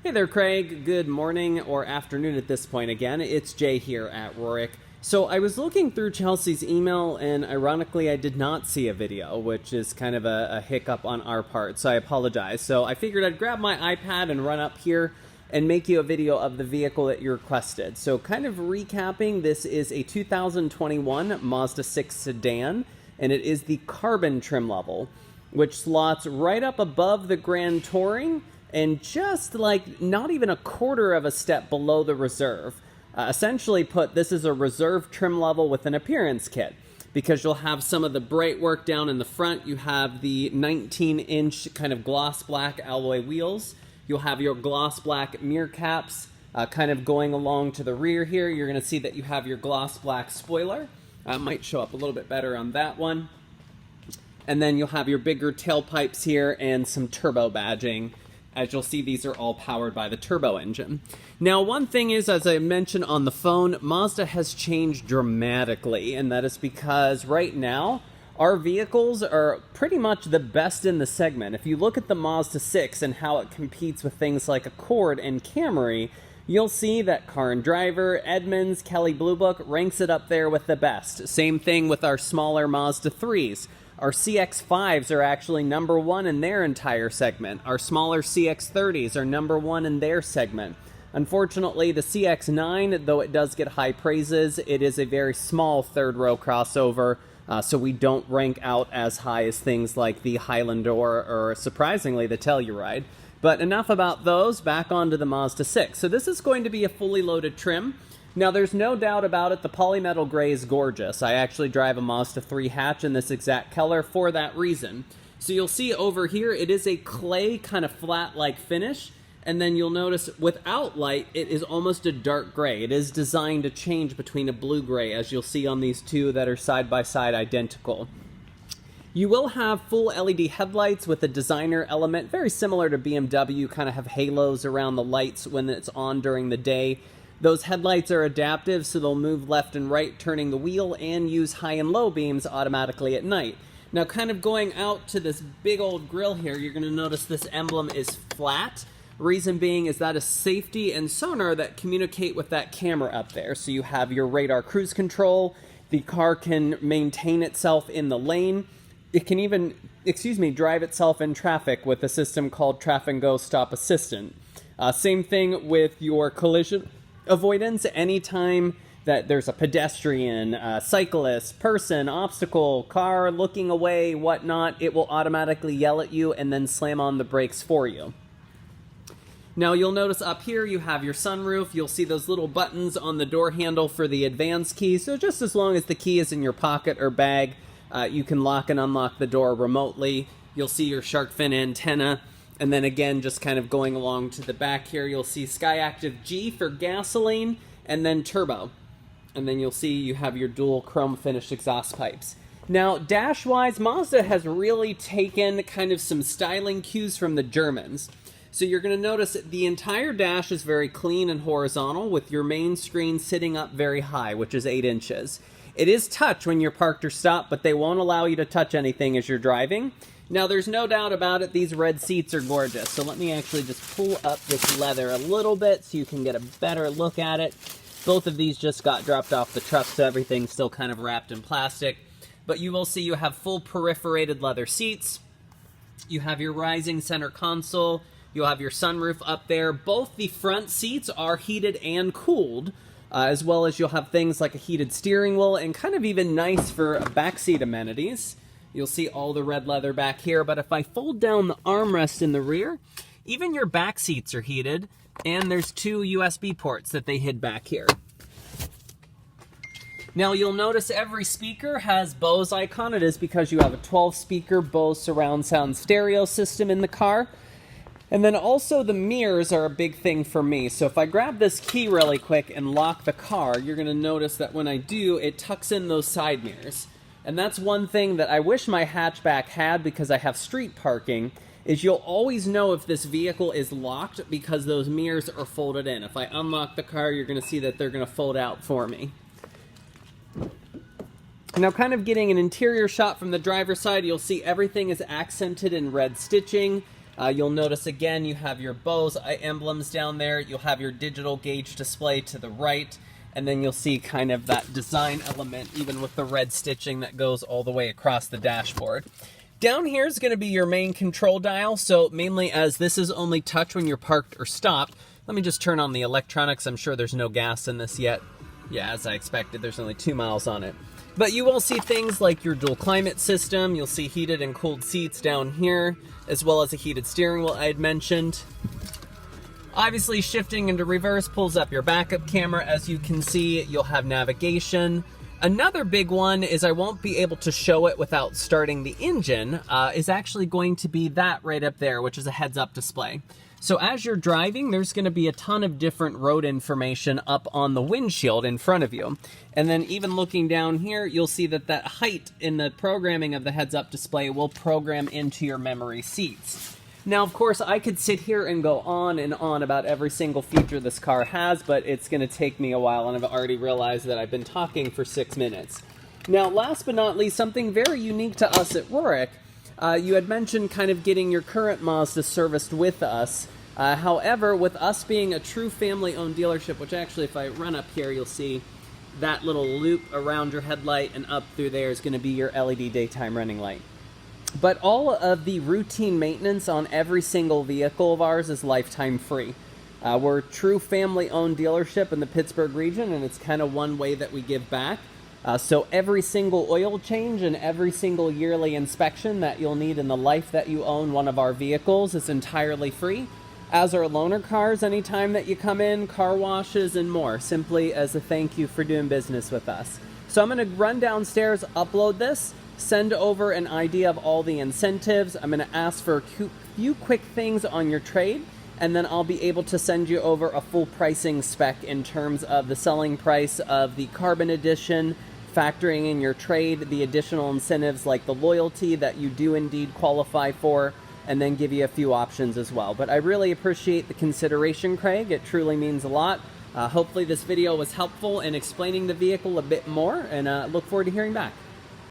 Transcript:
Hey there, Craig. Good morning or afternoon at this point again. It's Jay here at Rorick. So I was looking through Chelsea's email, and ironically I did not see a video, which is kind of a hiccup on our part, so I apologize. So I figured I'd grab my iPad and run up here and make you a video of the vehicle that you requested. So kind of recapping, this is a 2021 Mazda 6 sedan, and it is the carbon trim level, which slots right up above the Grand Touring and just like not even a quarter of a step below the Reserve. Essentially put, this is a Reserve trim level with an appearance kit, because you'll have some of the bright work down in the front. You have the 19-inch kind of gloss black alloy wheels. You'll have your gloss black mirror caps kind of going along to the rear here. You're going to see that you have your gloss black spoiler. Might show up a little bit better on that one. And then you'll have your bigger tailpipes here and some turbo badging. As you'll see, these are all powered by the turbo engine. Now, one thing is, as I mentioned on the phone, Mazda has changed dramatically, and that is because right now, our vehicles are pretty much the best in the segment. If you look at the Mazda 6 and how it competes with things like Accord and Camry, you'll see that Car and Driver, Edmunds, Kelley Blue Book ranks it up there with the best. Same thing with our smaller Mazda 3s. Our CX-5s are actually number one in their entire segment. Our smaller CX-30s are number one in their segment. Unfortunately, the CX-9, though it does get high praises, it is a very small third-row crossover, so we don't rank out as high as things like the Highlander or surprisingly, the Telluride. But enough about those, back onto the Mazda 6. So this is going to be a fully loaded trim. Now, there's no doubt about it, the polymetal gray is gorgeous. I actually drive a Mazda 3 hatch in this exact color for that reason. So you'll see over here, it is a clay kind of flat-like finish, and then you'll notice without light, it is almost a dark gray. It is designed to change between a blue-gray, as you'll see on these two that are side-by-side identical. You will have full LED headlights with a designer element, very similar to BMW, kind of have halos around the lights when it's on during the day. Those headlights are adaptive, so they'll move left and right, turning the wheel, and use high and low beams automatically at night. Now, kind of going out to this big old grille here, you're going to notice this emblem is flat. Reason being is that is safety and sonar that communicate with that camera up there. So you have your radar cruise control. The car can maintain itself in the lane. It can even, drive itself in traffic with a system called Traffic and Go Stop Assistant. Same thing with your collision avoidance. Anytime that there's a pedestrian, cyclist, person, obstacle, car looking away, whatnot, it will automatically yell at you and then slam on the brakes for you. Now you'll notice up here you have your sunroof. You'll see those little buttons on the door handle for the advance key. So just as long as the key is in your pocket or bag, you can lock and unlock the door remotely. You'll see your shark fin antenna. And then again, just kind of going along to the back here, you'll see Skyactiv G for gasoline, and then turbo. And then you'll see you have your dual chrome finished exhaust pipes. Now, dash-wise, Mazda has really taken kind of some styling cues from the Germans. So you're going to notice the entire dash is very clean and horizontal, with your main screen sitting up very high, which is 8 inches. It is touch when you're parked or stopped, but they won't allow you to touch anything as you're driving. Now, there's no doubt about it, these red seats are gorgeous. So let me actually just pull up this leather a little bit so you can get a better look at it. Both of these just got dropped off the truck, so everything's still kind of wrapped in plastic. But you will see you have full perforated leather seats. You have your rising center console. You'll have your sunroof up there. Both the front seats are heated and cooled, as well as you'll have things like a heated steering wheel and kind of even nice for backseat amenities. You'll see all the red leather back here, but if I fold down the armrest in the rear, even your back seats are heated, and there's 2 USB ports that they hid back here. Now you'll notice every speaker has Bose icon. It is because you have a 12-speaker Bose surround sound stereo system in the car. And then also the mirrors are a big thing for me. So if I grab this key really quick and lock the car, you're going to notice that when I do, it tucks in those side mirrors. And that's one thing that I wish my hatchback had because I have street parking, is you'll always know if this vehicle is locked because those mirrors are folded in. If I unlock the car, you're going to see that they're going to fold out for me. Now, kind of getting an interior shot from the driver's side, you'll see everything is accented in red stitching. You'll notice again you have your Bose emblems down there. You'll have your digital gauge display to the right, and then you'll see kind of that design element even with the red stitching that goes all the way across the dashboard. Down here is going to be your main control dial, so mainly as this is only touch when you're parked or stopped. Let me just turn on the electronics. I'm sure there's no gas in this yet. Yeah, as I expected, there's only 2 miles on it. But you will see things like your dual climate system. You'll see heated and cooled seats down here, as well as a heated steering wheel I had mentioned. Obviously, shifting into reverse pulls up your backup camera. As you can see, you'll have navigation. Another big one is I won't be able to show it without starting the engine, is actually going to be that right up there, which is a heads-up display. So as you're driving, there's going to be a ton of different road information up on the windshield in front of you. And then even looking down here, you'll see that that height in the programming of the heads-up display will program into your memory seats. Now, of course, I could sit here and go on and on about every single feature this car has, but it's going to take me a while, and I've already realized that I've been talking for 6 minutes. Now, last but not least, something very unique to us at Rurick. You had mentioned kind of getting your current Mazda serviced with us. However, with us being a true family-owned dealership, which actually, if I run up here, you'll see that little loop around your headlight, and up through there is going to be your LED daytime running light. But all of the routine maintenance on every single vehicle of ours is lifetime free. We're a true family-owned dealership in the Pittsburgh region, and it's kind of one way that we give back. So every single oil change and every single yearly inspection that you'll need in the life that you own one of our vehicles is entirely free, as are loaner cars anytime that you come in, car washes, and more, simply as a thank you for doing business with us. So I'm going to run downstairs, upload this, send over an idea of all the incentives. I'm going to ask for a few quick things on your trade, and then I'll be able to send you over a full pricing spec in terms of the selling price of the Carbon Edition, factoring in your trade, the additional incentives like the loyalty that you do indeed qualify for, and then give you a few options as well. But I really appreciate the consideration, Craig. It truly means a lot. Hopefully this video was helpful in explaining the vehicle a bit more, and look forward to hearing back.